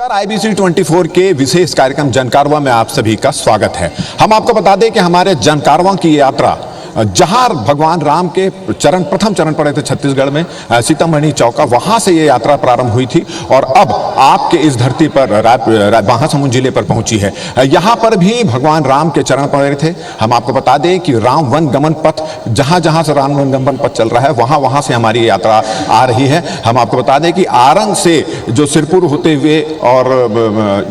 नमस्कार, IBC 24 के विशेष कार्यक्रम जनकारवा में आप सभी का स्वागत है। हम आपको बता दें कि हमारे जनकारवा की ये यात्रा जहां भगवान राम के प्रथम चरण पड़े थे छत्तीसगढ़ में सीतामढ़ी चौका, वहां से ये यात्रा प्रारंभ हुई थी और अब आपके इस धरती पर महासमुंद जिले पर पहुंची है। यहां पर भी भगवान राम के चरण पड़े थे। हम आपको बता दें कि राम वन गमन पथ, जहां जहां से राम वन गमन पथ चल रहा है वहां वहां से हमारी ये यात्रा आ रही है। हम आपको बता दें कि आरंग से जो सिरपुर होते हुए और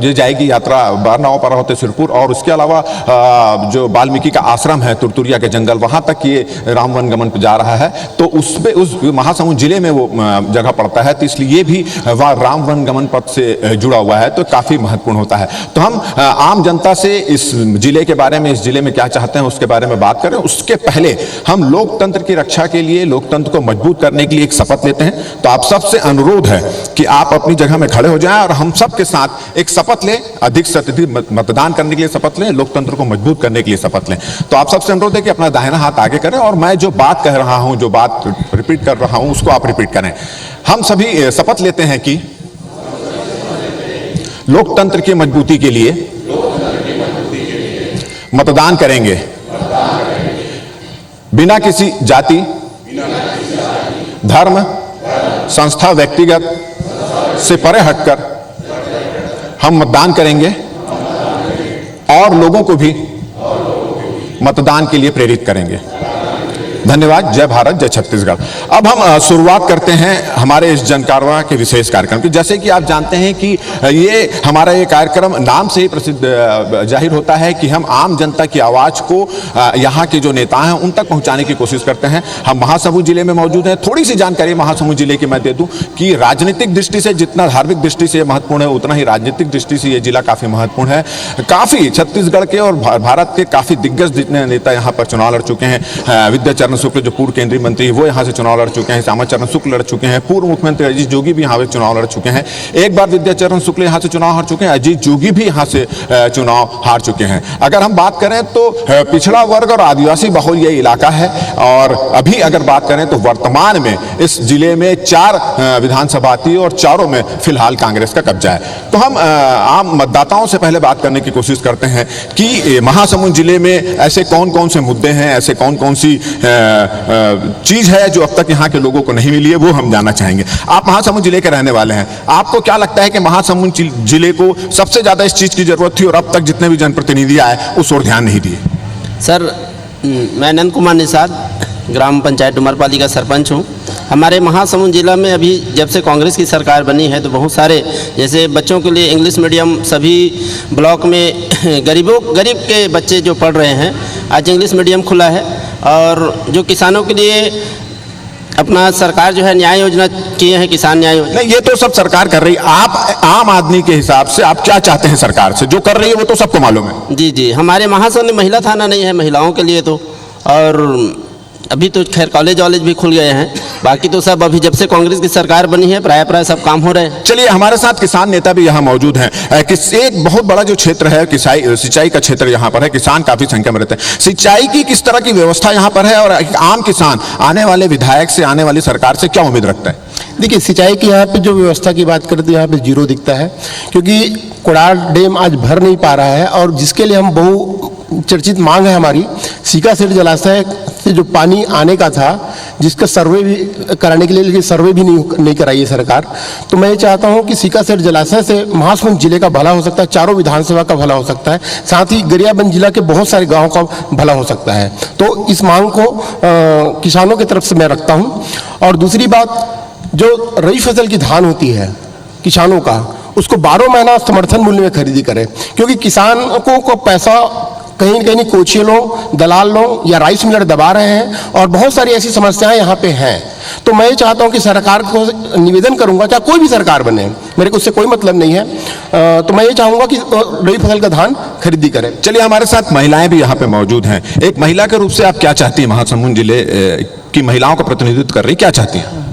ये जाएगी यात्रा बारनावा पर होते सिरपुर, और उसके अलावा जो वाल्मीकि का आश्रम है तुरतुरिया के जंगल, वहां तक ये राम वन गमन पे जा रहा है। तो उस महासमुंद जिले में वो जगह पड़ता है, तो इसलिए ये भी वह राम वन गमन पथ से जुड़ा हुआ है, तो काफी महत्वपूर्ण होता है। तो हम आम जनता से इस जिले के बारे में, इस जिले में क्या चाहते हैं उसके बारे में बात करें। उसके पहले हम लोकतंत्र की रक्षा के लिए, लोकतंत्र को मजबूत करने के लिए एक शपथ लेते हैं। तो आप सबसे अनुरोध है कि आप अपनी जगह में खड़े हो जाएं और हम सबके साथ एक शपथ लें, अधिक से अधिक मतदान करने के लिए शपथ लें, लोकतंत्र को मजबूत करने के लिए शपथ लें। तो आप सबसे अनुरोध है कि अपना दाहिना हाथ आगे करें और मैं जो बात कह रहा हूं, जो बात रिपीट कर रहा हूं, उसको आप रिपीट करें। हम सभी शपथ लेते हैं कि लोकतंत्र की मजबूती के लिए मतदान करेंगे, बिना किसी जाति, धर्म, संस्था, व्यक्तिगत से परे हटकर हम मतदान करेंगे और लोगों को भी मतदान के लिए प्रेरित करेंगे। धन्यवाद। जय भारत, जय छत्तीसगढ़। अब हम शुरुआत करते हैं हमारे इस जनकारवा के विशेष कार्यक्रम की। जैसे कि आप जानते हैं कि ये हमारा ये कार्यक्रम नाम से ही प्रसिद्ध जाहिर होता है कि हम आम जनता की आवाज़ को यहाँ के जो नेता हैं उन तक पहुँचाने की कोशिश करते हैं। हम महासमुंद जिले में मौजूद हैं। थोड़ी सी जानकारी महासमुंद जिले की मैं दे दूँ कि राजनीतिक दृष्टि से जितना धार्मिक दृष्टि से महत्वपूर्ण है, उतना ही राजनीतिक दृष्टि से ये जिला काफ़ी महत्वपूर्ण है। काफ़ी छत्तीसगढ़ के और भारत के काफ़ी दिग्गज जितने नेता यहाँ पर चुनाव लड़ चुके हैं। विद्याचरण शुक्ल जो पूर्व केंद्रीय मंत्री, वो यहाँ से चुनाव लड़ चुके हैं। श्यामाचरण शुक्ल लड़ चुके हैं। पूर्व मुख्यमंत्री अजीत जोगी भी यहाँ से चुनाव लड़ चुके हैं। एक बार विद्याचरण शुक्ल यहाँ से चुनाव हार चुके हैं। अजीत जोगी भी यहाँ से चुनाव हार चुके हैं। अगर हम बात करें तो पिछड़ा वर्ग और आदिवासी बहुल ये इलाका है। और अभी अगर बात करें तो वर्तमान में इस जिले में 4 विधानसभा आती है और चारों में फिलहाल कांग्रेस का कब्जा है। तो हम आम मतदाताओं से पहले बात करने की कोशिश करते हैं कि महासमुंद जिले में ऐसे कौन कौन से मुद्दे हैं, ऐसे कौन कौन सी चीज है जो अब तक यहाँ के लोगों को नहीं मिली है, वो हम जानना चाहेंगे। आप महासमुंद जिले के रहने वाले हैं, आपको क्या लगता है कि महासमुंद जिले को सबसे ज्यादा इस चीज की जरूरत थी और अब तक जितने भी जनप्रतिनिधि आए उस ओर ध्यान नहीं दिए? सर, मैं नंद कुमार निषाद, ग्राम पंचायत डुमरपाली का सरपंच हूँ। हमारे महासमुंद जिला में अभी जब से कांग्रेस की सरकार बनी है तो बहुत सारे, जैसे बच्चों के लिए इंग्लिश मीडियम सभी ब्लॉक में गरीब के बच्चे जो पढ़ रहे हैं, आज इंग्लिश मीडियम खुला है। और जो किसानों के लिए अपना सरकार जो है न्याय योजना किए हैं, किसान न्याय योजना। नहीं, ये तो सब सरकार कर रही है। आप आम आदमी के हिसाब से आप क्या चाहते हैं सरकार से? जो कर रही है वो तो सबको मालूम है। जी, हमारे महासमुंद में महिला थाना नहीं है महिलाओं के लिए तो, और अभी तो खैर कॉलेज भी खुल गए हैं। बाकी तो सब अभी जब से कांग्रेस की सरकार बनी है प्राय सब काम हो रहे हैं। चलिए, हमारे साथ किसान नेता भी यहाँ मौजूद हैं। एक बहुत बड़ा जो क्षेत्र है सिंचाई का क्षेत्र यहाँ पर है। किसान काफी संख्या में रहते हैं। सिंचाई की किस तरह की व्यवस्था यहाँ पर है और आम किसान आने वाले विधायक से, आने वाली सरकार से क्या उम्मीद रखता है? देखिए, सिंचाई की यहाँ पे जो व्यवस्था की बात करते हैं यहाँ पे जीरो दिखता है, क्योंकि कोड़ार डैम आज भर नहीं पा रहा है। और जिसके लिए हम बहु चर्चित मांग है हमारी, सीकासेठ जलाशय से जो पानी आने का था, जिसका सर्वे भी कराने के लिए, लेकिन सर्वे भी नहीं कराई है सरकार। तो मैं ये चाहता हूँ कि सीकासेठ जलाशय से महासमुंद जिले का भला हो सकता है, चारों विधानसभा का भला हो सकता है, साथ ही गरियाबंद जिला के बहुत सारे गाँव का भला हो सकता है। तो इस मांग को किसानों की तरफ से मैं रखता हूँ। और दूसरी बात, जो रबी फसल की धान होती है किसानों का, उसको 12 महीना समर्थन मूल्य में खरीदी करें, क्योंकि किसानों को पैसा कहीं न कहीं कोचिए लोग, दलाल लोग या राइस मिलर दबा रहे हैं और बहुत सारी ऐसी समस्याएं यहाँ पे हैं। तो मैं ये चाहता हूँ कि सरकार को निवेदन करूँगा, चाहे कोई भी सरकार बने, मेरे को उससे कोई मतलब नहीं है, तो मैं ये चाहूँगा कि रबी फसल का धान खरीदी करें। चलिए, हमारे साथ महिलाएं भी यहाँ पे मौजूद हैं। एक महिला के रूप से आप क्या चाहती हैं? महासमुंद जिले की महिलाओं का प्रतिनिधित्व कर रही, क्या चाहती हैं?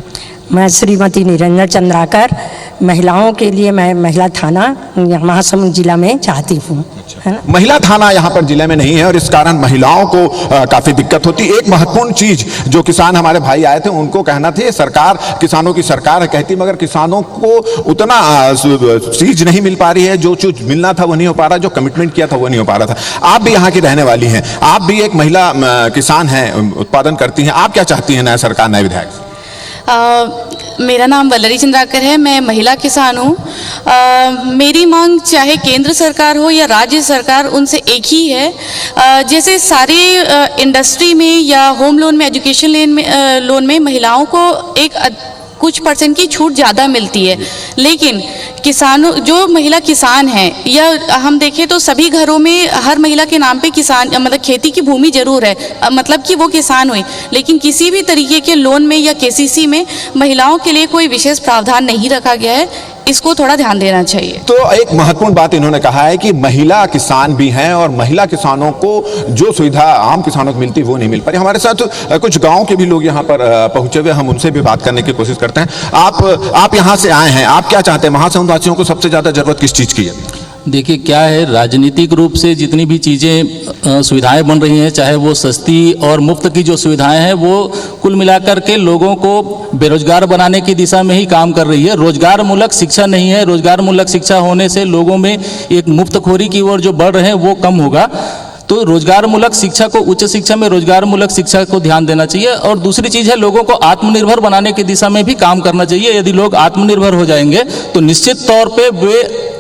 मैं श्रीमती निरंजन चंद्राकर, महिलाओं के लिए मैं महिला थाना महासमुंद जिला में चाहती हूँ, है ना। महिला थाना यहाँ पर जिले में नहीं है और इस कारण महिलाओं को काफी दिक्कत होती है। एक महत्वपूर्ण चीज जो किसान हमारे भाई आए थे उनको कहना था, सरकार किसानों की सरकार है कहती, मगर किसानों को उतना चीज नहीं मिल पा रही है, जो चीज मिलना था वो नहीं हो पा रहा, जो कमिटमेंट किया था वो नहीं हो पा रहा था। आप भी यहाँ की रहने वाली हैं, आप भी एक महिला किसान हैं, उत्पादन करती हैं, आप क्या चाहती हैं नया सरकार, नए विधायक से? मेरा नाम वल्लरी चंद्राकर है, मैं महिला किसान हूँ। मेरी मांग चाहे केंद्र सरकार हो या राज्य सरकार, उनसे एक ही है। जैसे सारे इंडस्ट्री में या होम लोन में, एजुकेशन लोन में महिलाओं को एक कुछ % की छूट ज़्यादा मिलती है, लेकिन किसानों, जो महिला किसान हैं, या हम देखें तो सभी घरों में हर महिला के नाम पे किसान मतलब खेती की भूमि जरूर है, मतलब कि वो किसान हुई, लेकिन किसी भी तरीके के लोन में या केसीसी में महिलाओं के लिए कोई विशेष प्रावधान नहीं रखा गया है। इसको थोड़ा ध्यान देना चाहिए। तो एक महत्वपूर्ण बात इन्होंने कहा है कि महिला किसान भी हैं और महिला किसानों को जो सुविधा आम किसानों को मिलती वो नहीं मिल पा रही। हमारे साथ कुछ गांव के भी लोग यहाँ पर पहुंचे हुए, हम उनसे भी बात करने की कोशिश करते हैं। आप यहाँ से आए हैं, आप क्या चाहते हैं? महासमुंद वासियों को सबसे ज्यादा जरूरत किस चीज की है? देखिए क्या है, राजनीतिक रूप से जितनी भी चीज़ें सुविधाएं बन रही हैं, चाहे वो सस्ती और मुफ्त की जो सुविधाएं हैं, वो कुल मिलाकर के लोगों को बेरोजगार बनाने की दिशा में ही काम कर रही है। रोजगार मूलक शिक्षा नहीं है। रोजगार मूलक शिक्षा होने से लोगों में एक मुफ्तखोरी की ओर जो बढ़ रहे हैं वो कम होगा। तो रोजगार मूलक शिक्षा को, उच्च शिक्षा में रोजगार मूलक शिक्षा को ध्यान देना चाहिए। और दूसरी चीज़ है, लोगों को आत्मनिर्भर बनाने की दिशा में भी काम करना चाहिए। यदि लोग आत्मनिर्भर हो जाएंगे तो निश्चित तौर पर वे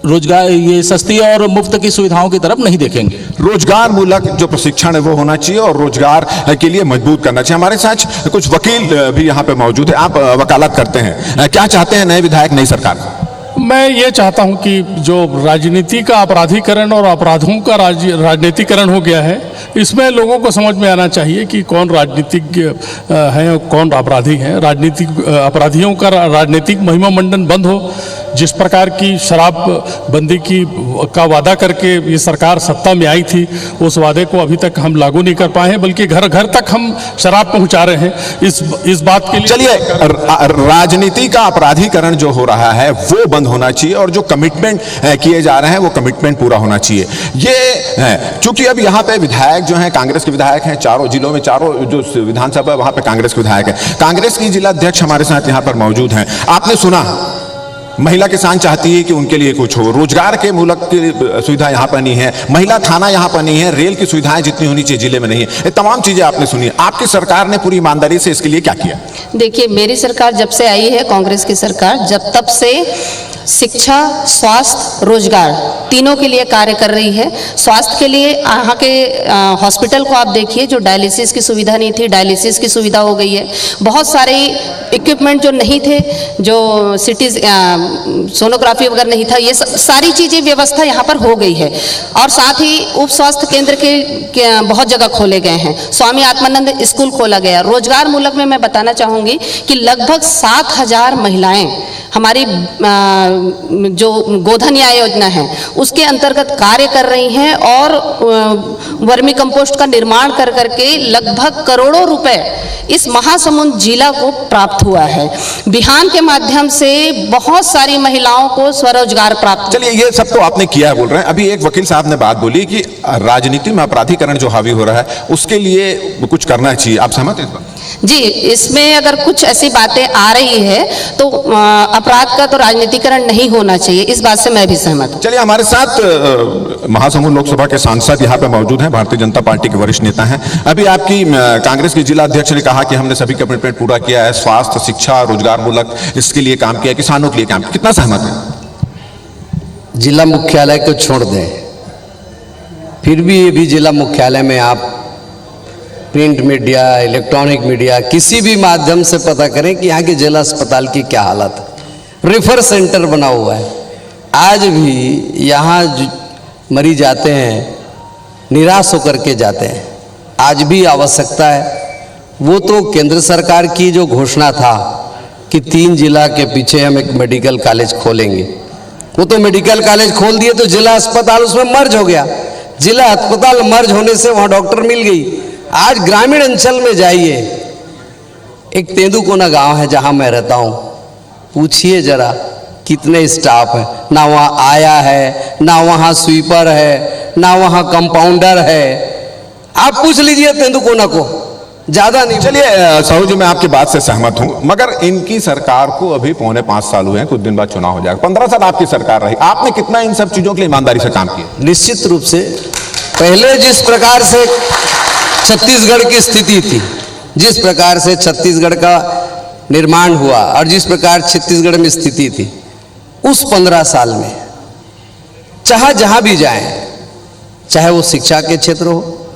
रोजगार, ये सस्ती और मुफ्त की सुविधाओं की तरफ नहीं देखेंगे। रोजगार मूलक जो प्रशिक्षण है वो होना चाहिए और रोजगार के लिए मजबूत करना चाहिए। हमारे साथ कुछ वकील भी यहाँ पे मौजूद है, आप वकालत करते हैं, क्या चाहते हैं नए विधायक, नई सरकार? मैं ये चाहता हूं कि जो राजनीति का अपराधीकरण और अपराधों का राजनीतिकरण हो गया है, इसमें लोगों को समझ में आना चाहिए कि कौन राजनीतिज्ञ हैं और कौन अपराधी हैं। राजनीतिक अपराधियों का राजनीतिक महिमा मंडन बंद हो। जिस प्रकार की शराब बंदी का वादा करके ये सरकार सत्ता में आई थी, उस वादे को अभी तक हम लागू नहीं कर पाए हैं, बल्कि घर घर तक हम शराब पहुंचा रहे हैं। इस बात के लिए चलिए, राजनीति का अपराधीकरण जो हो रहा है वो बंद होना चाहिए और जो कमिटमेंट किए जा रहे हैं वो कमिटमेंट पूरा होना चाहिए। ये चूंकि अब यहाँ पे विधायक जो हैं कांग्रेस के विधायक हैं, चारों जिलों में, चारों जो विधानसभा वहां पे कांग्रेस के विधायक हैं। कांग्रेस की जिला अध्यक्ष हमारे साथ यहाँ पर मौजूद हैं। आपने सुना, महिला किसान चाहती है कि उनके लिए कुछ हो, रोजगार के मूलक की सुविधा यहाँ पर नहीं है, महिला थाना यहाँ पर नहीं है, रेल की सुविधाएं जितनी होनी चाहिए जिले में नहीं है। ये तमाम चीजें आपने सुनी। आपकी सरकार ने पूरी ईमानदारी से इसके लिए क्या किया? देखिए, मेरी सरकार जब से आई है, कांग्रेस की सरकार, तब से शिक्षा, स्वास्थ्य, रोजगार तीनों के लिए कार्य कर रही है। स्वास्थ्य के लिए यहाँ के हॉस्पिटल को आप देखिए, जो डायलिसिस की सुविधा नहीं थी, डायलिसिस की सुविधा हो गई है। बहुत सारे इक्विपमेंट जो नहीं थे, जो सिटीज सोनोग्राफी वगैरह नहीं था, ये सारी चीज़ें व्यवस्था यहाँ पर हो गई है। और साथ ही उप स्वास्थ्य केंद्र के बहुत जगह खोले गए हैं। स्वामी आत्मानंद स्कूल खोला गया। रोजगार मूलक में मैं बताना चाहूँगी कि लगभग 7,000 महिलाएं हमारी जो गोधन न्याय योजना है उसके अंतर्गत कार्य कर रही हैं और वर्मी कंपोस्ट का निर्माण कर करके लगभग करोड़ों रुपए इस महासमुंद जिला को प्राप्त हुआ है। बिहान के माध्यम से बहुत सारी महिलाओं को स्वरोजगार प्राप्त। चलिए, ये सब तो आपने किया है बोल रहे हैं। अभी एक वकील साहब ने बात बोली कि राजनीति में अपराधीकरण जो हावी हो रहा है उसके लिए कुछ करना चाहिए। आप सहमत हैं इस बात? जी, इसमें अगर कुछ ऐसी बातें आ रही है तो अपराध का तो राजनीतिकरण नहीं होना चाहिए, इस बात से मैं भी सहमत हूं। चलिए, हमारे साथ महासमुंद लोकसभा के सांसद यहाँ पे मौजूद हैं, भारतीय जनता पार्टी के वरिष्ठ नेता हैं। अभी आपकी कांग्रेस के जिला अध्यक्ष ने कहा कि हमने सभी कमिटमेंट पूरा किया है, स्वास्थ्य, शिक्षा, रोजगार मूलक इसके लिए काम किया, किसानों के लिए काम किया। कितना सहमत है? जिला मुख्यालय को छोड़ दें, फिर भी ये भी जिला मुख्यालय में आप प्रिंट मीडिया, इलेक्ट्रॉनिक मीडिया, किसी भी माध्यम से पता करें कि यहाँ के जिला अस्पताल की क्या हालत है। रेफर सेंटर बना हुआ है। आज भी यहाँ मरीज आते हैं, निराश होकर के जाते हैं। आज भी आवश्यकता है। वो तो केंद्र सरकार की जो घोषणा था कि 3 जिला के पीछे हम एक मेडिकल कॉलेज खोलेंगे, वो तो मेडिकल कॉलेज खोल दिए तो जिला अस्पताल उसमें मर्ज हो गया। जिला अस्पताल मर्ज होने से वहाँ डॉक्टर मिल गई। आज ग्रामीण अंचल में जाइए, एक तेंदुकोना गांव है जहां मैं रहता हूं, पूछिए जरा कितने स्टाफ है, ना वहाँ आया है, ना वहाँ स्वीपर है, ना वहाँ कंपाउंडर है। आप पूछ लीजिए तेंदुकोना को, ज्यादा नहीं। चलिए साहू जी, मैं आपकी बात से सहमत हूं, मगर इनकी सरकार को अभी 4.5 साल हुए हैं, कुछ दिन बाद चुनाव हो जाएगा। 15 साल आपकी सरकार रही, आपने कितना इन सब चीजों के लिए ईमानदारी से काम किया? निश्चित रूप से पहले जिस प्रकार से छत्तीसगढ़ की स्थिति थी, जिस प्रकार से छत्तीसगढ़ का निर्माण हुआ और जिस प्रकार छत्तीसगढ़ में स्थिति थी, उस 15 साल में चाहे जहां भी जाएं, चाहे वो शिक्षा के क्षेत्र हो,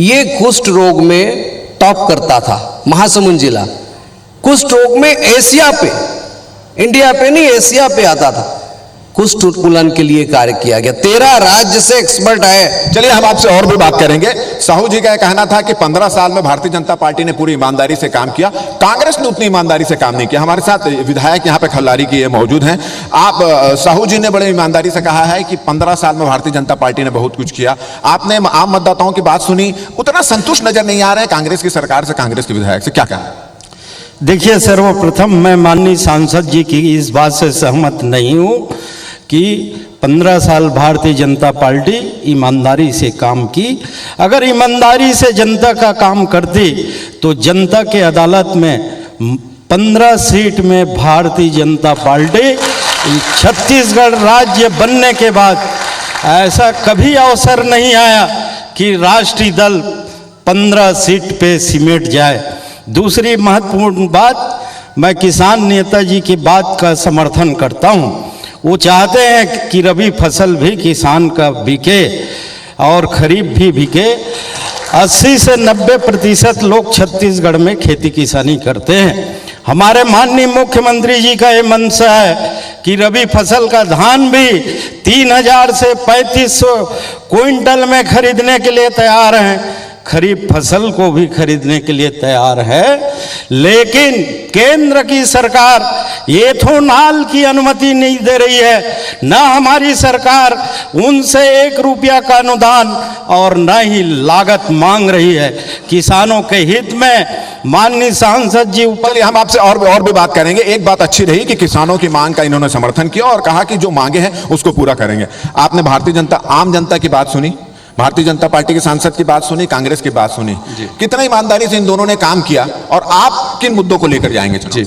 ये कुष्ठ रोग में टॉप करता था महासमुंद जिला। कुष्ठ रोग में एशिया पे, इंडिया पे नहीं एशिया पे आता था। कुष्ठ उन्मूलन के लिए कार्य किया गया, 13 राज्य से एक्सपर्ट आए। चलिए हम आपसे और भी बात करेंगे। साहू जी का कहना था कि 15 साल में भारतीय जनता पार्टी ने पूरी ईमानदारी से काम किया, कांग्रेस ने उतनी ईमानदारी से काम नहीं किया। हमारे साथ विधायक यहाँ पे खल्लारी की मौजूद हैं। आप साहू जी ने बड़े ईमानदारी से कहा है कि 15 साल में भारतीय जनता पार्टी ने बहुत कुछ किया। आपने आम मतदाताओं की बात सुनी, उतना संतुष्ट नजर नहीं आ रहे कांग्रेस की सरकार से, कांग्रेस के विधायक से, क्या कहना है? देखिए, सर्वप्रथम मैं माननीय सांसद जी की इस बात से सहमत नहीं हूँ कि 15 साल भारतीय जनता पार्टी ईमानदारी से काम की। अगर ईमानदारी से जनता का काम करती तो जनता के अदालत में 15 सीट में भारतीय जनता पार्टी छत्तीसगढ़ राज्य बनने के बाद ऐसा कभी अवसर नहीं आया कि राष्ट्रीय दल 15 सीट पे सिमट जाए। दूसरी महत्वपूर्ण बात, मैं किसान नेताजी की बात का समर्थन करता हूँ। वो चाहते हैं कि रबी फसल भी किसान का बिके और खरीफ भी बिके। 80 से 90% लोग छत्तीसगढ़ में खेती किसानी करते हैं। हमारे माननीय मुख्यमंत्री जी का ये मंशा है कि रबी फसल का धान भी 3000 से 3500 क्विंटल में खरीदने के लिए तैयार हैं, खरीफ फसल को भी खरीदने के लिए तैयार है। लेकिन केंद्र की सरकार एथेनॉल की अनुमति नहीं दे रही है। न हमारी सरकार उनसे 1 रुपया का अनुदान और न ही लागत मांग रही है। किसानों के हित में माननीय सांसद जी चलिए हम आपसे और भी बात करेंगे। एक बात अच्छी रही कि किसानों की मांग का इन्होंने समर्थन किया और कहा कि जो मांगे हैं उसको पूरा करेंगे। आपने आम जनता की बात सुनी, भारतीय जनता पार्टी के सांसद की बात सुनी, कांग्रेस की बात सुनी, कितना ईमानदारी से इन दोनों ने काम किया और आप किन मुद्दों को लेकर जाएंगे चुनाव?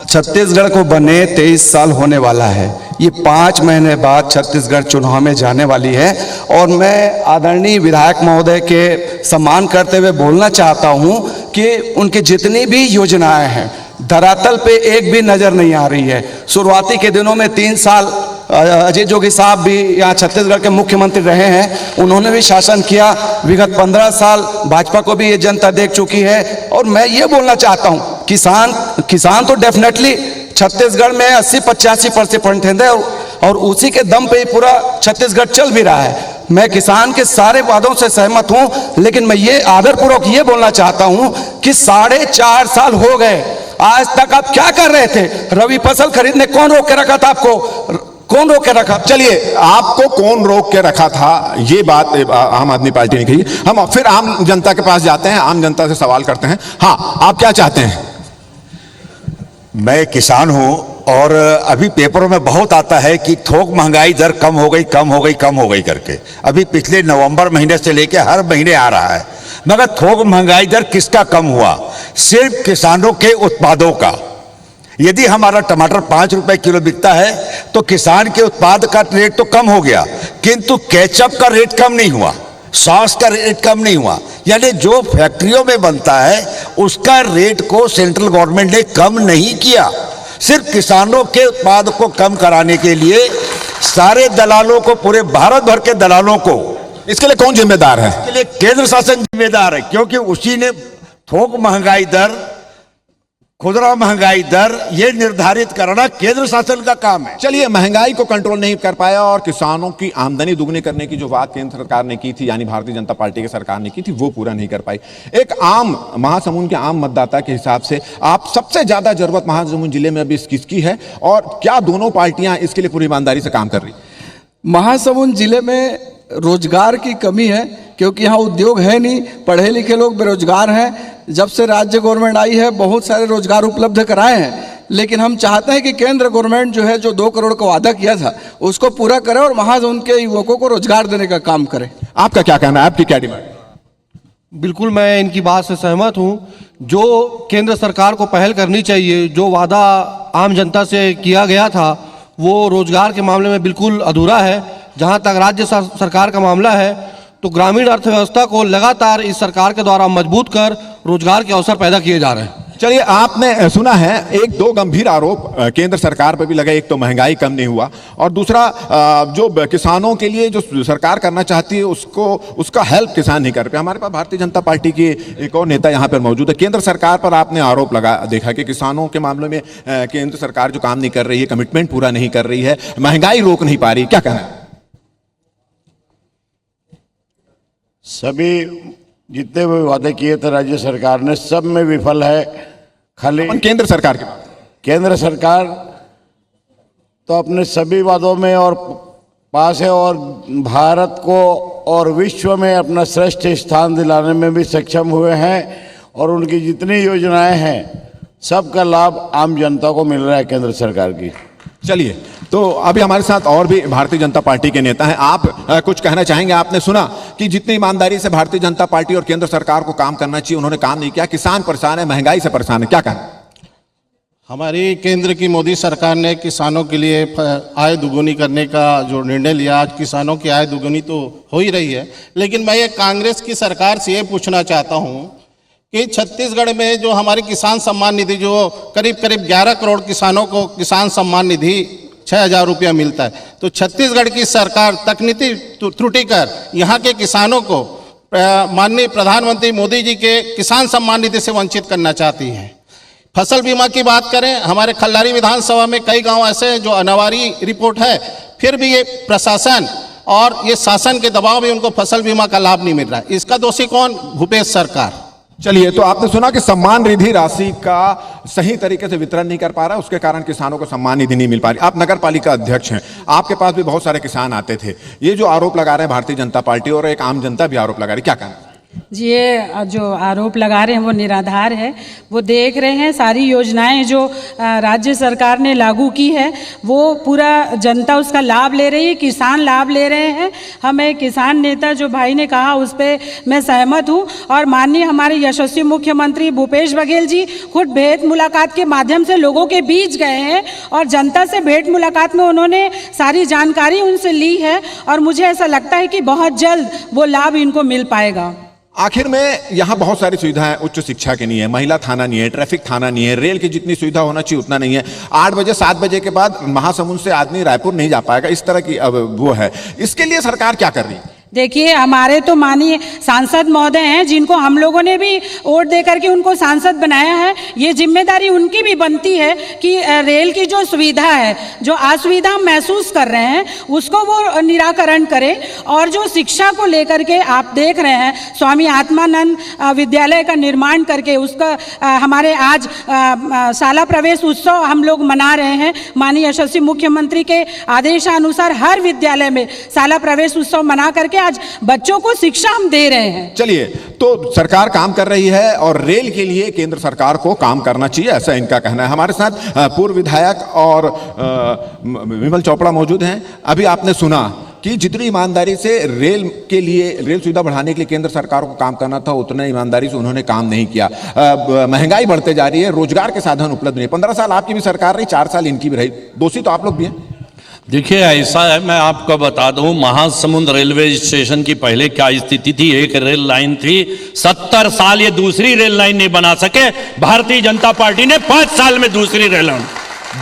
छत्तीसगढ़ को बने 23 साल होने वाला है। ये 5 महीने बाद छत्तीसगढ़ चुनाव में जाने वाली है और मैं आदरणीय विधायक महोदय के सम्मान करते हुए बोलना चाहता हूं कि उनकी जितनी भी योजनाएं हैं धरातल पे एक भी नजर नहीं आ रही है। शुरुआती के दिनों में 3 साल अजय जोगी साहब भी यहाँ छत्तीसगढ़ के मुख्यमंत्री रहे हैं, उन्होंने भी शासन किया। विगत 15 साल भाजपा को भी ये जनता देख चुकी है। और मैं ये बोलना चाहता हूँ, किसान तो डेफिनेटली छत्तीसगढ़ में 80-85% है और उसी के दम पे ही पूरा छत्तीसगढ़ चल भी रहा है। मैं किसान के सारे वादों से सहमत हूं, लेकिन मैं ये आदरपूर्वक ये बोलना चाहता हूं कि 4.5 साल हो गए, आज तक आप क्या कर रहे थे? रबी फसल खरीदने कौन रोक के रखा था आपको? कौन रोक के रखा? चलिए, आपको कौन रोक के रखा था ये बात आम आदमी पार्टी ने कही। हम फिर आम जनता के पास जाते हैं, आम जनता से सवाल करते हैं। हाँ, आप क्या चाहते हैं? मैं किसान हूं और अभी पेपरों में बहुत आता है कि थोक महंगाई दर कम हो गई करके। अभी पिछले नवंबर महीने से लेकर हर महीने आ रहा है, मगर थोक महंगाई दर किसका कम हुआ? सिर्फ किसानों के उत्पादों का। यदि हमारा टमाटर 5 रुपए किलो बिकता है तो किसान के उत्पाद का रेट तो कम हो गया, किंतु केचप का रेट कम नहीं हुआ, सॉस का रेट कम नहीं हुआ। यानी जो फैक्ट्रियों में बनता है उसका रेट को सेंट्रल गवर्नमेंट ने कम नहीं किया। सिर्फ किसानों के उत्पाद को कम कराने के लिए सारे दलालों को, पूरे भारत भर के दलालों को, इसके लिए कौन जिम्मेदार है? इसके लिए केंद्र शासन जिम्मेदार है, क्योंकि उसी ने थोक महंगाई दर, खुदरा महंगाई दर ये निर्धारित करना केंद्र शासन का काम है। चलिए, महंगाई को कंट्रोल नहीं कर पाया और किसानों की आमदनी दुगनी करने की जो बात केंद्र सरकार ने की थी, यानी भारतीय जनता पार्टी की सरकार ने की थी, वो पूरा नहीं कर पाई। एक आम महासमुंद के आम मतदाता के हिसाब से आप सबसे ज्यादा जरूरत महासमुंद जिले में अभी किसकी है और क्या दोनों पार्टियां इसके लिए पूरी ईमानदारी से काम कर रही? महासमुंद जिले में रोजगार की कमी है, क्योंकि यहाँ उद्योग है नहीं, पढ़े लिखे लोग बेरोजगार हैं। जब से राज्य गवर्नमेंट आई है बहुत सारे रोजगार उपलब्ध कराए हैं, लेकिन हम चाहते हैं कि केंद्र गवर्नमेंट जो है, जो 2 करोड़ का वादा किया था, उसको पूरा करे और महाजन के युवकों को रोजगार देने का काम करे। आपका क्या कहना है, आपकी क्या डिमांड? बिल्कुल मैं इनकी बात से सहमत हूँ। जो केंद्र सरकार को पहल करनी चाहिए, जो वादा आम जनता से किया गया था वो रोजगार के मामले में बिल्कुल अधूरा है। जहाँ तक राज्य सरकार का मामला है तो ग्रामीण अर्थव्यवस्था को लगातार इस सरकार के द्वारा मजबूत कर रोजगार के अवसर पैदा किए जा रहे हैं। चलिए, आपने सुना है 1-2 गंभीर आरोप केंद्र सरकार पर भी लगे। एक तो महंगाई कम नहीं हुआ, और दूसरा जो किसानों के लिए जो सरकार करना चाहती है उसका हेल्प किसान नहीं कर पाए। हमारे पास भारतीय जनता पार्टी की एक और नेता यहाँ पर मौजूद है। केंद्र सरकार पर आपने आरोप देखा कि किसानों के मामले में केंद्र सरकार जो काम नहीं कर रही है, कमिटमेंट पूरा नहीं कर रही है, महंगाई रोक नहीं पा रही, क्या कहना है? सभी जितने भी वादे किए थे राज्य सरकार ने, सब में विफल है। खाली केंद्र सरकार के बात, केंद्र सरकार तो अपने सभी वादों में और पास है, और भारत को और विश्व में अपना श्रेष्ठ स्थान दिलाने में भी सक्षम हुए हैं, और उनकी जितनी योजनाएं हैं सबका लाभ आम जनता को मिल रहा है केंद्र सरकार की। चलिए, तो अभी हमारे साथ और भी भारतीय जनता पार्टी के नेता हैं। आप कुछ कहना चाहेंगे? आपने सुना कि जितनी ईमानदारी से भारतीय जनता पार्टी और केंद्र सरकार को काम करना चाहिए उन्होंने काम नहीं किया। किसान परेशान है, महंगाई से परेशान है, क्या कहना? हमारी केंद्र की मोदी सरकार ने किसानों के लिए आय दुगुनी करने का जो निर्णय लिया, आज किसानों की आय दुगुनी तो हो ही रही है। लेकिन मैं ये कांग्रेस की सरकार से ये पूछना चाहता हूँ कि छत्तीसगढ़ में जो हमारी किसान सम्मान निधि, जो करीब 11 करोड़ किसानों को किसान सम्मान निधि 6,000 रुपया मिलता है, तो छत्तीसगढ़ की सरकार तकनीकी त्रुटि कर यहाँ के किसानों को माननीय प्रधानमंत्री मोदी जी के किसान सम्मान निधि से वंचित करना चाहती है। फसल बीमा की बात करें, हमारे खल्लारी विधानसभा में कई गांव ऐसे हैं जो अनावारी रिपोर्ट है, फिर भी ये प्रशासन और ये शासन के दबाव में उनको फसल बीमा का लाभ नहीं मिल रहा है। इसका दोषी कौन? भूपेश सरकार। चलिए, तो आपने सुना कि सम्मान निधि राशि का सही तरीके से वितरण नहीं कर पा रहा, उसके कारण किसानों को सम्मान निधि नहीं मिल पा रही। आप नगर पालिका अध्यक्ष हैं, आपके पास भी बहुत सारे किसान आते थे। ये जो आरोप लगा रहे हैं भारतीय जनता पार्टी और एक आम जनता भी आरोप लगा रही, क्या कहना? जी, ये जो आरोप लगा रहे हैं वो निराधार है। वो देख रहे हैं सारी योजनाएं जो राज्य सरकार ने लागू की है वो पूरा जनता उसका लाभ ले रही है, किसान लाभ ले रहे हैं। हमें किसान नेता जो भाई ने कहा उस पर मैं सहमत हूँ, और माननीय हमारे यशस्वी मुख्यमंत्री भूपेश बघेल जी खुद भेंट मुलाकात के माध्यम से लोगों के बीच गए हैं और जनता से भेंट मुलाकात में उन्होंने सारी जानकारी उनसे ली है, और मुझे ऐसा लगता है कि बहुत जल्द वो लाभ इनको मिल पाएगा। आखिर में यहाँ बहुत सारी सुविधाएं उच्च शिक्षा की नहीं है, महिला थाना नहीं है, ट्रैफिक थाना नहीं है, रेल की जितनी सुविधा होना चाहिए उतना नहीं है। 8 बजे 7 बजे के बाद महासमुंद से आदमी रायपुर नहीं जा पाएगा, इस तरह की अब वो है। इसके लिए सरकार क्या कर रही है? देखिए, हमारे तो माननीय सांसद महोदय हैं जिनको हम लोगों ने भी वोट दे करके उनको सांसद बनाया है। ये जिम्मेदारी उनकी भी बनती है कि रेल की जो सुविधा है, जो असुविधा हम महसूस कर रहे हैं उसको वो निराकरण करें। और जो शिक्षा को लेकर के आप देख रहे हैं, स्वामी आत्मानंद विद्यालय का निर्माण करके उसका हमारे आज शाला प्रवेश उत्सव हम लोग मना रहे हैं। माननीय यशस्वी मुख्यमंत्री के आदेशानुसार हर विद्यालय में शाला प्रवेश उत्सव मना करके आज बच्चों को शिक्षा हम दे रहे हैं। चलिए, तो सरकार काम कर रही है और रेल के लिए केंद्र सरकार को काम करना चाहिए, ऐसा इनका कहना है। हमारे साथ पूर्व विधायक और विमल चोपड़ा मौजूद हैं। अभी आपने सुना कि जितनी ईमानदारी से रेल के लिए, रेल सुविधा बढ़ाने के लिए केंद्र सरकार को काम करना था, उतने ईमानदारी से उन्होंने काम नहीं किया। महंगाई बढ़ते जा रही है, रोजगार के साधन उपलब्ध नहीं। 15 साल आपकी भी सरकार रही, 4 साल इनकी भी रही, दोषी तो आप लोग भी हैं। देखिए, ऐसा है, मैं आपको बता दूं, महासमुंद रेलवे स्टेशन की पहले क्या स्थिति थी। एक रेल लाइन थी, 70 साल ये दूसरी रेल लाइन नहीं बना सके। भारतीय जनता पार्टी ने 5 साल में दूसरी रेल लाइन,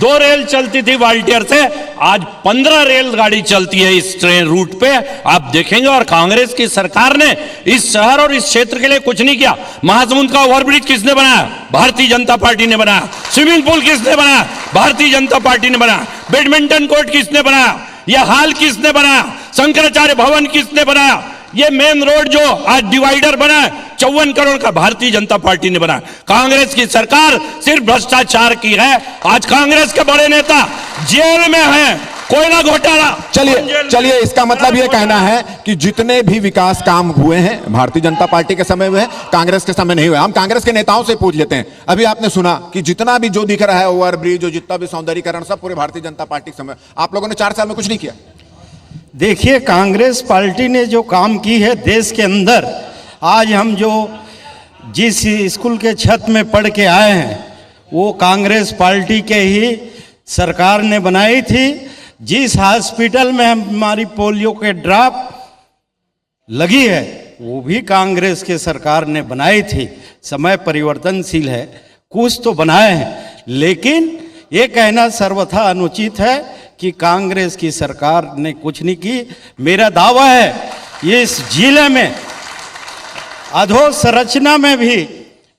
2 रेल चलती थी वाल्टियर से, आज 15 रेलगाड़ी चलती है इस ट्रेन रूट पे, आप देखेंगे। और कांग्रेस की सरकार ने इस शहर और इस क्षेत्र के लिए कुछ नहीं किया। महासमुंद का ओवरब्रिज किसने बनाया? भारतीय जनता पार्टी ने बनाया। स्विमिंग पूल किसने बनाया? भारतीय जनता पार्टी ने बनाया। बैडमिंटन कोर्ट किसने बनाया? यह हाल किसने बनाया? शंकराचार्य भवन किसने बनाया? ये मेन रोड जो आज डिवाइडर बना है 54 करोड़ का भारतीय जनता पार्टी ने बनाया। कांग्रेस की सरकार सिर्फ भ्रष्टाचार की है। आज कांग्रेस के बड़े नेता जेल में हैं, कोयला घोटाला। चलिए इसका मतलब ये कहना है कि जितने भी विकास काम हुए हैं भारतीय जनता पार्टी के समय हुए हैं, कांग्रेस के समय नहीं हुए। हम कांग्रेस के नेताओं से पूछ लेते हैं। अभी आपने सुना कि जितना भी जो दिख रहा है ओवरब्रिज, जो जितना भी सौंदर्यीकरण, सब पूरे भारतीय जनता पार्टी के समय। आप लोगों ने 4 साल में कुछ नहीं किया। देखिए, कांग्रेस पार्टी ने जो काम की है देश के अंदर, आज हम जो जिस स्कूल के छत में पढ़ के आए हैं वो कांग्रेस पार्टी के ही सरकार ने बनाई थी। जिस हॉस्पिटल में हमारी पोलियो के ड्रॉप लगी है वो भी कांग्रेस के सरकार ने बनाई थी। समय परिवर्तनशील है, कुछ तो बनाए हैं, लेकिन ये कहना सर्वथा अनुचित है कि कांग्रेस की सरकार ने कुछ नहीं की। मेरा दावा है इस जिले में अधोसंरचना में भी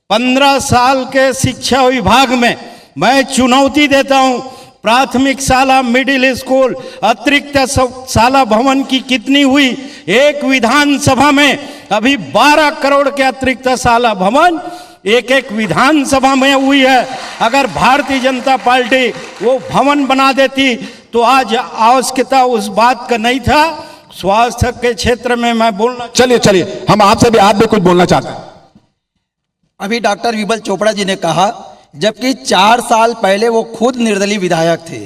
15 साल के शिक्षा विभाग में मैं चुनौती देता हूं। प्राथमिक शाला, मिडिल स्कूल, अतिरिक्त शाला भवन की कितनी हुई? एक विधानसभा में अभी 12 करोड़ के अतिरिक्त शाला भवन एक विधानसभा में हुई है। अगर भारतीय जनता पार्टी वो भवन बना देती तो आज आवश्यकता उस बात का नहीं था। स्वास्थ्य के क्षेत्र में मैं बोलना, चलिए हम आपसे भी, आप भी कुछ बोलना चाहते हैं। अभी डॉक्टर विमल चोपड़ा जी ने कहा, जबकि 4 साल पहले वो खुद निर्दलीय विधायक थे,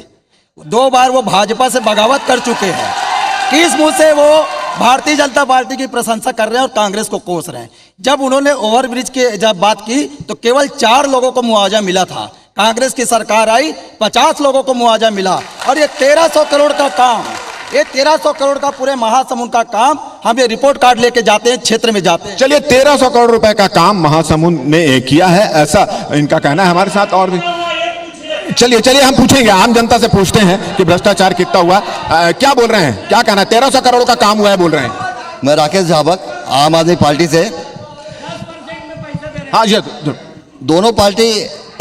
2 बार वो भाजपा से बगावत कर चुके हैं। किस मुंह से वो भारतीय जनता पार्टी की प्रशंसा कर रहे हैं और कांग्रेस को कोस रहे हैं? जब उन्होंने ओवरब्रिज की जब बात की तो केवल 4 लोगों को मुआवजा मिला था। कांग्रेस की सरकार आई, 50 लोगों को मुआवजा मिला। और ये 1300 करोड़ का काम, ये 1300 करोड़ का पूरे महासमुंद का काम, हम ये रिपोर्ट कार्ड लेके जाते हैं, क्षेत्र में जाते हैं। चलिए 1300 करोड़ रुपए का काम महासमुंद ने किया है, ऐसा इनका कहना है। हमारे साथ और भी, चलिए हम पूछेंगे, आम जनता से पूछते हैं कि भ्रष्टाचार कितना हुआ। क्या बोल रहे हैं, क्या कहना है? 1300 करोड़ का काम हुआ है बोल रहे हैं। मैं राकेश झाबक, आम आदमी पार्टी से। हाँ जी, दोनों पार्टी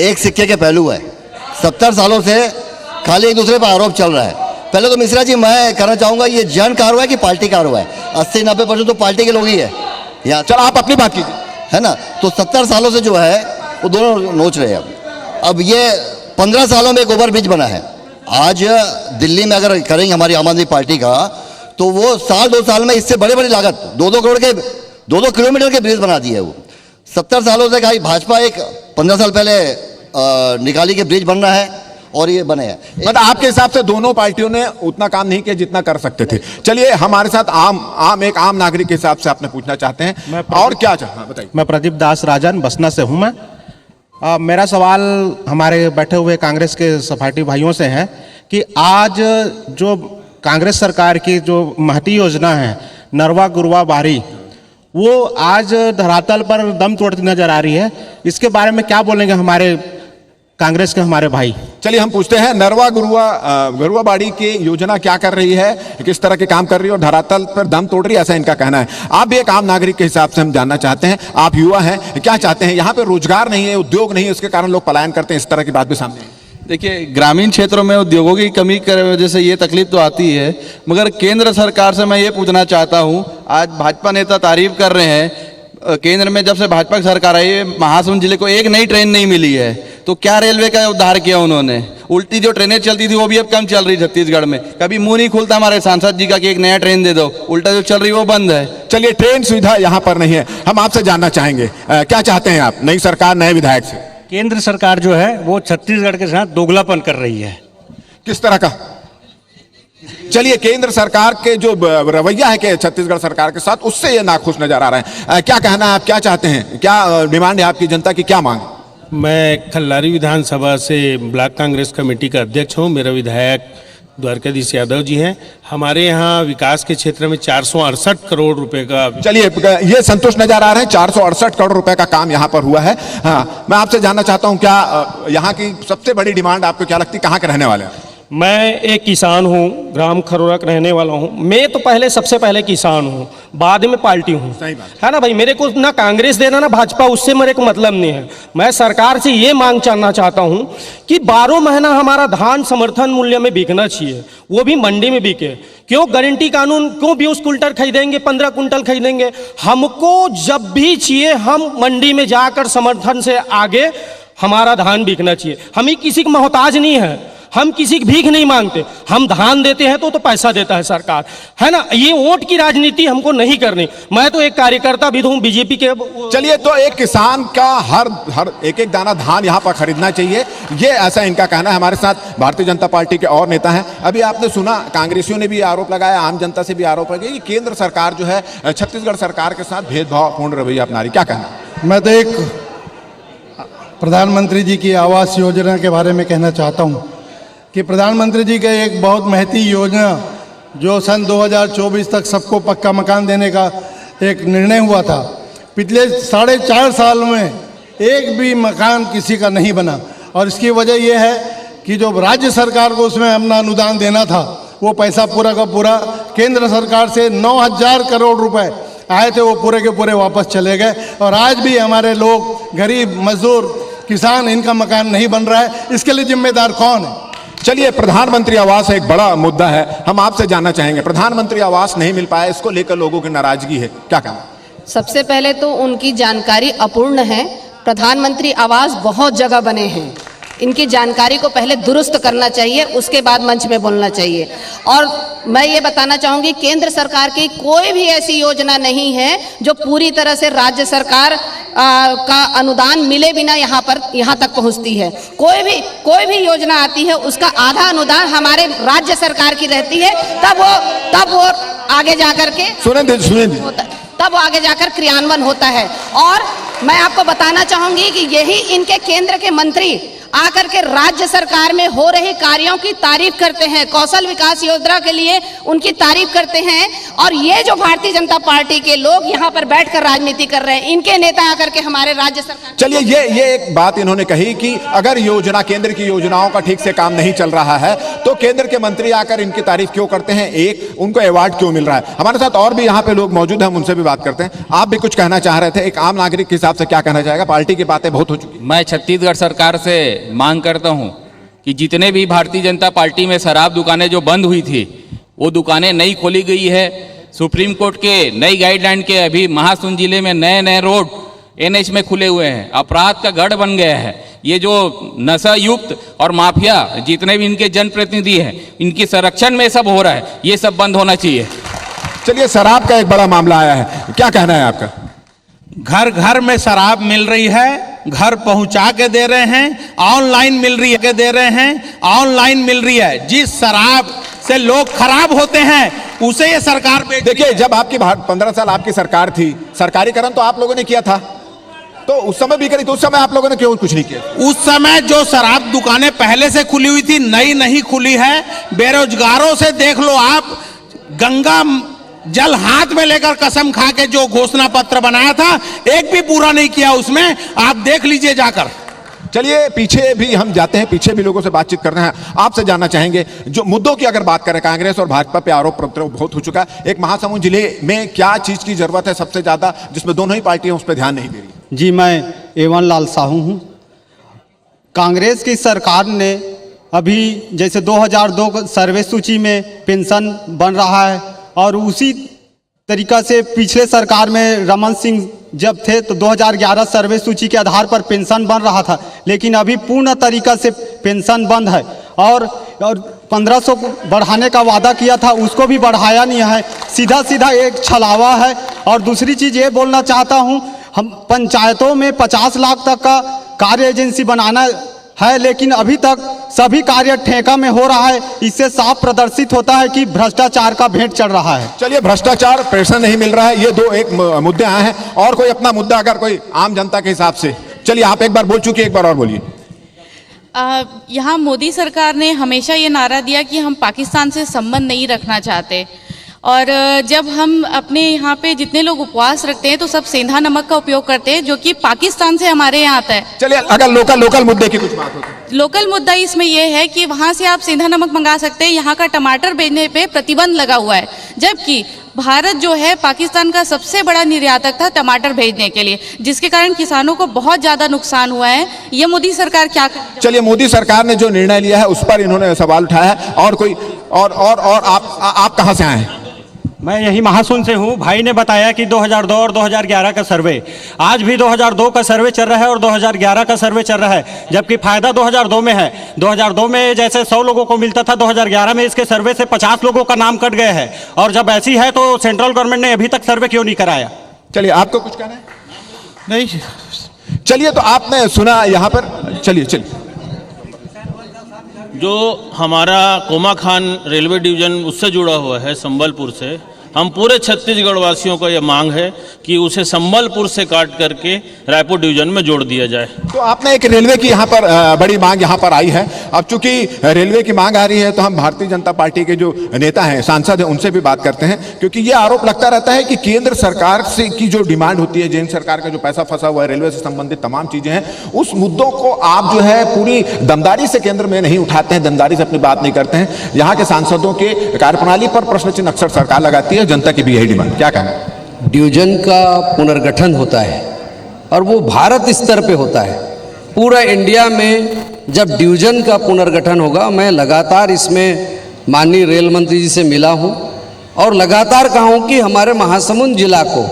एक सिक्के के पहलू है। 70 सालों से खाली एक दूसरे पर आरोप चल रहा है। पहले तो मिश्रा जी मैं कहना चाहूंगा, ये जन कार्रवाई की पार्टी कार्रवाई, 80-90% तो पार्टी के लोग ही है यहाँ। चलो आप अपनी बात कीजिए, है ना। तो 70 सालों से जो है वो दोनों नोच रहे हैं। अब ये 15 सालों में एक ओवरब्रिज बना है। आज दिल्ली में अगर करेंगे हमारी आम आदमी पार्टी का, तो वो 2 साल में इससे बड़े लागत 2-2 करोड़ के 2-2 किलोमीटर के ब्रिज बना दिए है। वो 70 सालों से कहा भाजपा एक 15 साल पहले निकाली के ब्रिज बन रहा है और ये बने हैं। मतलब आपके हिसाब से दोनों पार्टियों ने उतना काम नहीं किया जितना कर सकते थे। चलिए हमारे साथ एक आम नागरिक के हिसाब से आपने पूछना चाहते हैं और क्या बताइए। मैं प्रदीप दास राजन बसना से हूं। मैं मेरा सवाल हमारे बैठे हुए कांग्रेस के सपाटी भाइयों से है कि आज जो कांग्रेस सरकार की जो महती योजना है नरवा गुरवा बारी, वो आज धरातल पर दम तोड़ती नजर आ रही है। इसके बारे में क्या बोलेंगे हमारे कांग्रेस के हमारे भाई? चलिए हम पूछते हैं, नरवा गुरुआ बाड़ी की योजना क्या कर रही है, किस तरह के काम कर रही है और धरातल पर दम तोड़ रही है, ऐसा इनका कहना है। आप भी एक आम नागरिक के हिसाब से हम जानना चाहते हैं, आप युवा हैं, क्या चाहते हैं? यहाँ पे रोजगार नहीं है, उद्योग नहीं है, उसके कारण लोग पलायन करते हैं, इस तरह की बात भी सामने है। देखिए, ग्रामीण क्षेत्रों में उद्योगों की कमी की वजह से ये तकलीफ तो आती है, मगर केंद्र सरकार से मैं ये पूछना चाहता हूँ, आज भाजपा नेता तारीफ कर रहे हैं, केंद्र में जब से भाजपा की सरकार आई है महासमुंद जिले को एक नई ट्रेन नहीं मिली है, तो क्या रेलवे का उद्धार किया उन्होंने? उल्टी जो ट्रेनें चलती थी वो भी अब कम चल रही छत्तीसगढ़ में। कभी मुंह नहीं खुलता हमारे सांसद जी का कि एक नया ट्रेन दे दो, उल्टा जो चल रही वो बंद है। चलिए, ट्रेन सुविधा यहाँ पर नहीं है। हम आपसे जानना चाहेंगे, क्या चाहते हैं आप नई सरकार, नए विधायक से? केंद्र सरकार जो है वो छत्तीसगढ़ के साथ दोगलापन कर रही है। किस तरह का? चलिए, केंद्र सरकार के जो रवैया है कि छत्तीसगढ़ सरकार के साथ, उससे ये नाखुश नजर आ रहा है। क्या कहना है, आप क्या चाहते हैं, क्या डिमांड है आपकी, जनता की क्या मांग? मैं खल्लारी विधानसभा से ब्लॉक कांग्रेस कमेटी का अध्यक्ष हूं। मेरा विधायक द्वारकाधीश यादव जी हैं। हमारे यहाँ विकास के क्षेत्र में 468 करोड़ रुपए का, चलिए ये संतुष्ट नजर आ रहे हैं, 468 करोड़ रुपए का काम यहाँ पर हुआ है। हाँ, मैं आपसे जानना चाहता हूँ, क्या यहाँ की सबसे बड़ी डिमांड आपको क्या लगती है, कहाँ के रहने वाले हैं? मैं एक किसान हूँ, ग्राम खरोरा का रहने वाला हूँ। मैं तो सबसे पहले किसान हूँ, बाद में पार्टी हूँ, है ना भाई। मेरे को ना कांग्रेस देना ना भाजपा, उससे मेरे को मतलब नहीं है। मैं सरकार से ये मांग करना चाहता हूँ कि 12 महीना हमारा धान समर्थन मूल्य में बिकना चाहिए, वो भी मंडी में बिके। क्यों गारंटी कानून, क्यों 20 कुंटल खरीदेंगे, 15 कुंटल खरीदेंगे? हमको जब भी चाहिए हम मंडी में जाकर समर्थन से आगे हमारा धान बिकना चाहिए। हम ही किसी को मोहताज नहीं है। हम किसी की भीख नहीं मांगते, हम धान देते हैं तो पैसा देता है सरकार, है ना। ये वोट की राजनीति हमको नहीं करनी। मैं तो एक कार्यकर्ता भी हूँ बीजेपी के। चलिए, तो एक किसान का हर एक एक दाना धान यहाँ पर खरीदना चाहिए, ये ऐसा इनका कहना है। हमारे साथ भारतीय जनता पार्टी के और नेता हैं। अभी आपने सुना, कांग्रेसियों ने भी आरोप लगाया, आम जनता से भी आरोप लगाया कि केंद्र सरकार जो है छत्तीसगढ़ सरकार के साथ भेदभावपूर्ण रवैया अपना रही। क्या कहना? मैं तो एक प्रधानमंत्री जी की आवास योजना के बारे में कहना चाहता हूं कि प्रधानमंत्री जी का एक बहुत महती योजना जो सन 2024 तक सबको पक्का मकान देने का एक निर्णय हुआ था, पिछले 4.5 साल में एक भी मकान किसी का नहीं बना। और इसकी वजह यह है कि जो राज्य सरकार को उसमें अपना अनुदान देना था, वो पैसा पूरा का पूरा केंद्र सरकार से 9,000 करोड़ रुपए आए थे, वो पूरे के पूरे वापस चले गए। और आज भी हमारे लोग, गरीब मजदूर, किसान, इनका मकान नहीं बन रहा है। इसके लिए जिम्मेदार कौन है? चलिए, प्रधानमंत्री आवास एक बड़ा मुद्दा है, हम आपसे जानना चाहेंगे, प्रधानमंत्री आवास नहीं मिल पाया, इसको लेकर लोगों की नाराजगी है, क्या कहना? सबसे पहले तो उनकी जानकारी अपूर्ण है। प्रधानमंत्री आवास बहुत जगह बने हैं, इनकी जानकारी को पहले दुरुस्त करना चाहिए, उसके बाद मंच में बोलना चाहिए। और मैं ये बताना चाहूँगी, केंद्र सरकार की कोई भी ऐसी योजना नहीं है जो पूरी तरह से राज्य सरकार का अनुदान मिले बिना यहाँ तक पहुँचती है। कोई भी योजना आती है, उसका आधा अनुदान हमारे राज्य सरकार की रहती है, तब वो आगे जाकर के तब आगे जाकर क्रियान्वयन होता है। और मैं आपको बताना चाहूंगी कि यही इनके केंद्र के मंत्री आकर के राज्य सरकार में हो रहे कार्यों की तारीफ करते हैं, कौशल विकास योजना के लिए उनकी तारीफ करते हैं। और ये जो भारतीय जनता पार्टी के लोग यहाँ पर बैठकर राजनीति कर रहे हैं, इनके नेता आकर के हमारे राज्य सरकार। चलिए, ये एक बात इन्होंने कही कि अगर योजना, केंद्र की योजनाओं का ठीक से काम नहीं चल रहा है तो केंद्र के मंत्री आकर इनकी तारीफ क्यों करते हैं, उनको अवार्ड क्यों मिल रहा है। हमारे साथ और भी यहाँ पे लोग मौजूद हैं, हम उनसे भी बात करते हैं। आप भी कुछ कहना चाह रहे थे, एक आम नागरिक के हिसाब से क्या कहना चाहेगा? पार्टी की बातें बहुत हो चुकी। मैं छत्तीसगढ़ सरकार से मांग करता हूं कि जितने भी भारतीय जनता पार्टी में शराब दुकानें जो बंद हुई थी, वो दुकानें नई खोली गई है। सुप्रीम कोर्ट के नई गाइडलाइन के अभी महासमुंद जिले में नए रोड NH में खुले हुए हैं, अपराध का गढ़ बन गया है। ये जो नशा युक्त और माफिया जितने भी इनके जनप्रतिनिधि हैं, इनकी संरक्षण में सब हो रहा है, ये सब बंद होना चाहिए। चलिए, शराब का एक बड़ा मामला आया है, क्या कहना है आपका? घर घर में शराब मिल रही है, घर पहुंचा के दे रहे हैं, ऑनलाइन मिल रही है, दे रहे हैं, ऑनलाइन मिल रही है। जिस शराब से लोग खराब होते हैं उसे ये सरकार बेच। देखिए, जब आपकी 15 साल आपकी सरकार थी, सरकारीकरण तो आप लोगों ने किया था, तो उस समय भी करी, तो उस समय आप लोगों ने क्यों कुछ नहीं किया? उस समय जो शराब दुकानें पहले से खुली हुई थी, नई नहीं खुली है। बेरोजगारों से देख लो आप, गंगा जल हाथ में लेकर कसम खा के जो घोषणा पत्र बनाया था, एक भी पूरा नहीं किया उसमें, आप देख लीजिए जाकर। चलिए, पीछे भी हम जाते हैं, पीछे भी लोगों से बातचीत कर रहे हैं। आपसे जानना चाहेंगे, जो मुद्दों की अगर बात करें, कांग्रेस और भाजपा पे आरोप प्रत्यारोप बहुत हो चुका है, एक महासमुंद जिले में क्या चीज की जरूरत है सबसे ज्यादा, जिसमें दोनों ही पार्टियां उस पर ध्यान नहीं दे रही? जी, मैं एवन लाल साहू हूँ। कांग्रेस की सरकार ने अभी जैसे 2002 सर्वे सूची में पेंशन बन रहा है, और उसी तरीका से पिछले सरकार में रमन सिंह जब थे तो 2011 सर्वे सूची के आधार पर पेंशन बन रहा था, लेकिन अभी पूर्ण तरीका से पेंशन बंद है। और 1500 बढ़ाने का वादा किया था, उसको भी बढ़ाया नहीं है, सीधा एक छलावा है। और दूसरी चीज़ ये बोलना चाहता हूँ, हम पंचायतों में 50 लाख तक का कार्य एजेंसी बनाना है, लेकिन अभी तक सभी कार्य ठेका में हो रहा है। इससे साफ प्रदर्शित होता है कि भ्रष्टाचार का भेंट चढ़ रहा है। चलिए, भ्रष्टाचार, पेंशन नहीं मिल रहा है, ये दो एक मुद्दे आए हैं। और कोई अपना मुद्दा अगर कोई आम जनता के हिसाब से? चलिए, आप एक बार बोल चुकी, एक बार और बोलिए। यहाँ मोदी सरकार ने हमेशा ये नारा दिया कि हम पाकिस्तान से संबंध नहीं रखना चाहते, और जब हम अपने यहाँ पे जितने लोग उपवास रखते हैं तो सब सेंधा नमक का उपयोग करते हैं, जो कि पाकिस्तान से हमारे यहाँ आता है। चलिए, अगर लोकल मुद्दे की कुछ बात हो तो? लोकल मुद्दा इसमें यह है कि वहाँ से आप सेंधा नमक मंगा सकते हैं, यहाँ का टमाटर बेचने पे प्रतिबंध लगा हुआ है, जबकि भारत जो है पाकिस्तान का सबसे बड़ा निर्यातक था टमाटर भेजने के लिए, जिसके कारण किसानों को बहुत ज़्यादा नुकसान हुआ है। ये मोदी सरकार क्या कर... चलिए, मोदी सरकार ने जो निर्णय लिया है उस पर इन्होंने सवाल उठाया है। और कोई और आप कहाँ से आए हैं? मैं यही महासुन से हूँ। भाई ने बताया कि 2002 और 2011 का सर्वे, आज भी 2002 का सर्वे चल रहा है और 2011 का सर्वे चल रहा है, जबकि फायदा 2002 में है। 2002 में जैसे 100 लोगों को मिलता था, 2011 में इसके सर्वे से 50 लोगों का नाम कट गया है। और जब ऐसी है तो सेंट्रल गवर्नमेंट ने अभी तक सर्वे क्यों नहीं कराया? चलिए, आपको कुछ कहना है? नहीं, चलिए, तो आपने सुना यहाँ पर, चलिए। जो हमारा कोमा खान रेलवे डिवीज़न उससे जुड़ा हुआ है, संबलपुर से, हम पूरे छत्तीसगढ़ वासियों का यह मांग है कि उसे संबलपुर से काट करके रायपुर डिवीजन में जोड़ दिया जाए। तो आपने एक रेलवे की यहाँ पर बड़ी मांग यहाँ पर आई है। अब चूंकि रेलवे की मांग आ रही है तो हम भारतीय जनता पार्टी के जो नेता हैं, सांसद हैं, उनसे भी बात करते हैं, क्योंकि ये आरोप लगता रहता है कि केंद्र सरकार से की जो डिमांड होती है, केंद्र सरकार का जो पैसा फंसा हुआ है, रेलवे से संबंधित तमाम चीजें हैं, उस मुद्दों को आप जो है पूरी दमदारी से केंद्र में नहीं उठाते हैं, दमदारी से अपनी बात नहीं करते हैं। यहाँ के सांसदों के कार्यप्रणाली पर प्रश्न चिन्ह अक्सर सरकार लगाती है, जनता की भी यही डिमांड। क्या कहना? डिवीजन का पुनर्गठन होता है और वो भारत स्तर पे होता है। पूरा इंडिया में जब डिवीजन का पुनर्गठन होगा, मैं लगातार इसमें माननीय रेल मंत्री जी से मिला हूँ और लगातार कहा हूँ कि हमारे महासमुंद जिला को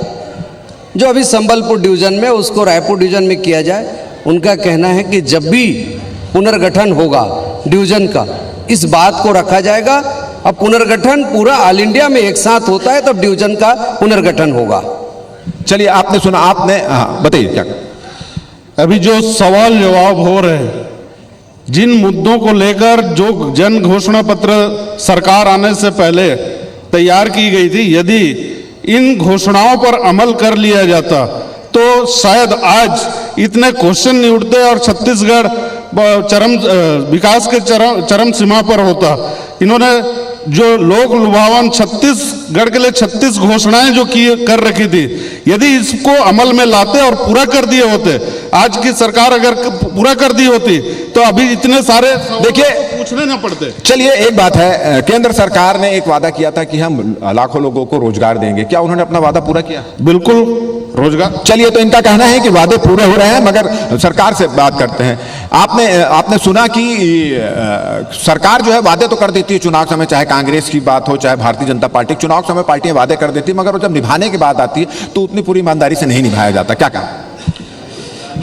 जो अभी संबलपुर डिवीजन में, उसको रायपुर डिवीजन में किया जाए। उनका कहना है कि जब भी पुनर्गठन होगा डिवीजन का, इस बात को रखा जाएगा। अब पुनर्गठन पूरा ऑल इंडिया में एक साथ होता है तब डिवीजन का पुनर्गठन होगा। चलिए, आपने सुना, आपने बताइए क्या? अभी जो सवाल जवाब हो रहे हैं, जिन मुद्दों को लेकर जो जन घोषणा पत्र सरकार आने से पहले तैयार की गई थी, यदि इन घोषणाओं पर अमल कर लिया जाता तो शायद आज इतने क्वेश्चन नहीं उठते और छत्तीसगढ़ विकास के चरम सीमा पर होता। इन्होंने जो लोक लुभावन छत्तीसगढ़ के लिए 36 घोषणाएं जो कर रखी थी, यदि इसको अमल में लाते और पूरा कर दिए होते, आज की सरकार अगर पूरा कर दी होती तो अभी इतने सारे देखिए पूछने ना पड़ते। चलिए, एक बात है, केंद्र सरकार ने एक वादा किया था कि हम लाखों लोगों को रोजगार देंगे। क्या उन्होंने अपना वादा पूरा किया? बिल्कुल, रोजगार। चलिए, तो इनका कहना है कि वादे पूरे हो रहे हैं, मगर सरकार से बात करते हैं। आपने सुना कि सरकार जो है वादे तो कर देती है चुनाव समय, चाहे कांग्रेस की बात हो चाहे भारतीय जनता पार्टी, चुनाव समय पार्टियां वादे कर देती है, मगर जब निभाने की बात आती है तो उतनी पूरी ईमानदारी से नहीं निभाया जाता। क्या कहा?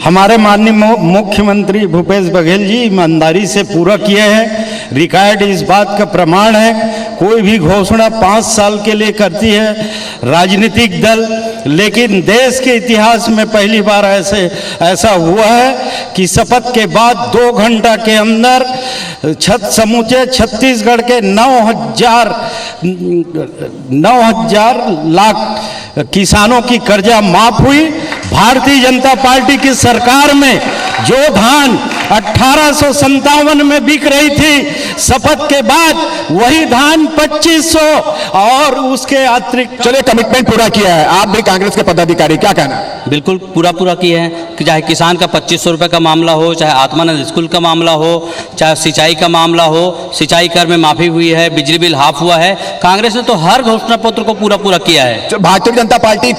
हमारे माननीय मुख्यमंत्री भूपेश बघेल जी ईमानदारी से पूरा किए हैं। रिकॉर्ड इस बात का प्रमाण है। कोई भी घोषणा 5 साल के लिए करती है राजनीतिक दल, लेकिन देश के इतिहास में पहली बार ऐसा हुआ है कि शपथ के बाद 2 घंटा के अंदर समूचे छत्तीसगढ़ के 9,000 लाख किसानों की कर्जा माफ हुई। भारतीय जनता पार्टी की सरकार में जो धान 1857 में बिक रही थी, शपथ के बाद वही धान 2500 और उसके अतिरिक्त। चलिए, कमिटमेंट पूरा किया है। आप भी कांग्रेस के पदाधिकारी, क्या कहना? बिल्कुल पूरा किया है कि चाहे किसान का 2500 रुपये का मामला हो, चाहे आत्मानंद स्कूल का मामला हो, चाहे सिंचाई का मामला हो, सिंचाई कर में माफी हुई है, बिजली बिल हाफ हुआ है। कांग्रेस ने तो हर घोषणा पत्र को पूरा किया है। भारतीय जनता पार्टी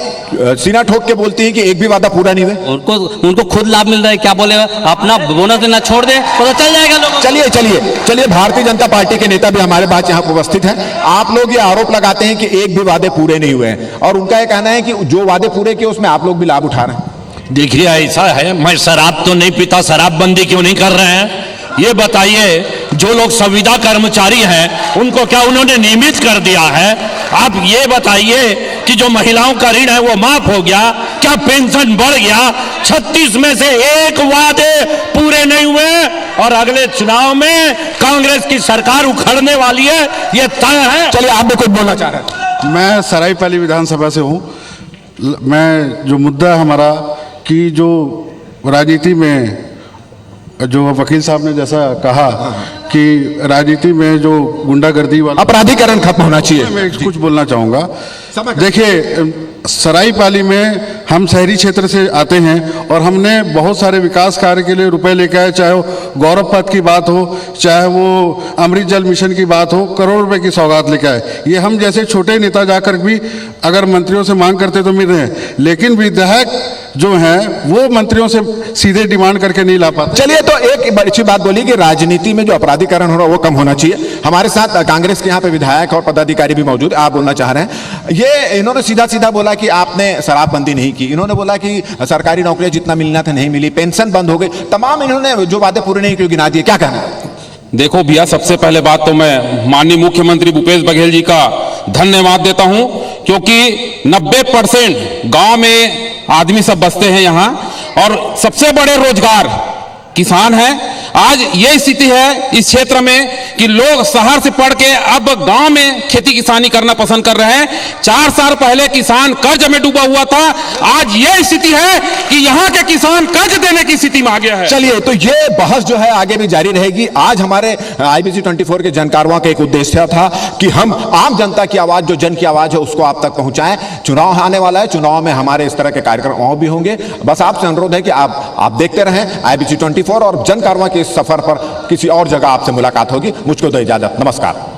सीना ठोक के बोलती है कि एक भी वादा पूरा नहीं हुआ। उनको खुद लाभ मिल रहा है, क्या बोलेगा? अपना बोनस देना छोड़ दे तो चल जाएगा लोगों। चलिए, भारतीय जनता पार्टी के नेता भी हमारे पास यहाँ उपस्थित हैं। आप लोग ये आरोप लगाते हैं कि एक भी वादे पूरे नहीं हुए हैं, और उनका ये कहना है कि जो वादे पूरे किए उसमें आप लोग भी लाभ उठा रहे हैं। देखिए, ऐसा है, मैं शराब तो नहीं पीता, शराबबंदी क्यों नहीं कर रहे हैं? ये बताइए, जो लोग संविदा कर्मचारी हैं उनको क्या उन्होंने नियमित कर दिया है? आप ये बताइए कि जो महिलाओं का ऋण है वो माफ हो गया, क्या पेंशन बढ़ गया? 36 में से एक वादे पूरे नहीं हुए और अगले चुनाव में कांग्रेस की सरकार उखड़ने वाली है, ये तय है। चलिए, आप भी कुछ बोलना चाह रहे हैं? मैं सरायपाली विधानसभा से हूँ। मैं जो मुद्दा हमारा कि जो राजनीति में जो वकील साहब ने जैसा कहा कि राजनीति में जो गुंडागर्दी वाला अपराधीकरण खत्म होना चाहिए, मैं कुछ बोलना चाहूँगा। देखिए, सराईपाली में हम शहरी क्षेत्र से आते हैं और हमने बहुत सारे विकास कार्य के लिए रुपए लेकर आए, चाहे वो गौरव पथ की बात हो, चाहे वो अमृत जल मिशन की बात हो, करोड़ रुपए की सौगात लेकर आए। ये हम जैसे छोटे नेता जाकर भी अगर मंत्रियों से मांग करते तो मिल रहे हैं, लेकिन विधायक जो हैं वो मंत्रियों से सीधे डिमांड करके नहीं ला पाते। चलिए, तो एक अच्छी बात बोली कि राजनीति में जो अपराधीकरण हो रहा है वो कम होना चाहिए। हमारे साथ कांग्रेस के यहाँ पे विधायक और पदाधिकारी भी मौजूद, आप बोलना चाह रहे हैं। ये इन्होंने सीधा सीधा बोला कि आपने शराबबंदी नहीं की, इन्होंने बोला कि सरकारी नौकरियां जितना मिलना था नहीं मिली, पेंशन बंद हो गई, तमाम इन्होंने जो बातें पूरी नहीं की गिना दी। क्या कहना है? देखो भैया, सबसे पहले बात तो मैं माननीय मुख्यमंत्री भूपेश बघेल जी का धन्यवाद देता हूं, क्योंकि 90% गांव में आदमी सब बसते हैं यहां और सबसे बड़े रोजगार किसान हैं। आज ये स्थिति है इस क्षेत्र में कि लोग शहर से पढ़ के अब गांव में खेती किसानी करना पसंद कर रहे हैं। 4 साल पहले किसान कर्ज में डूबा हुआ था, आज ये स्थिति है कि यहाँ के किसान कर्ज देने की स्थिति में आ गया है। चलिए, तो ये बहस जो है आगे भी जारी रहेगी। आज हमारे IBC 24 के जनकारवां का एक उद्देश्य था कि हम आम जनता की आवाज, जो जन की आवाज है, उसको आप तक पहुंचाएं। चुनाव आने वाला है, चुनाव में हमारे इस तरह के कार्यक्रम और भी होंगे। बस आपसे अनुरोध है कि आप देखते रहें IBC 24 और जनकारवां के इस सफर पर किसी और जगह आपसे मुलाकात होगी। मुझको दो इजाजत, नमस्कार।